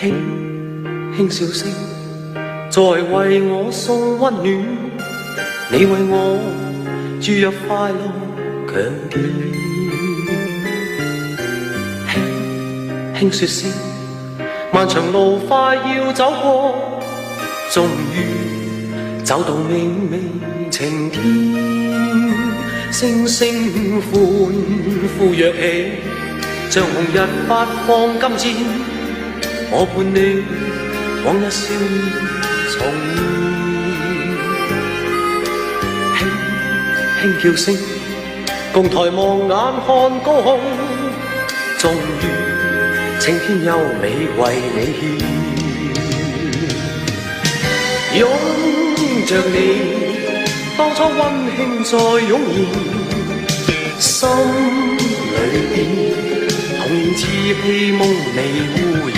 輕輕笑聲，在為我送溫暖，你為我注入快樂強健。輕輕說聲，漫長路快要走過，終於走到明媚晴天，聲聲歡呼躍起，像紅日發放金箭，我伴你往日少年重現。輕輕叫聲，共抬望眼看高空，終於青天優美為你獻。擁着你，當初溫馨再湧現，心裏邊童年稚氣夢未污染。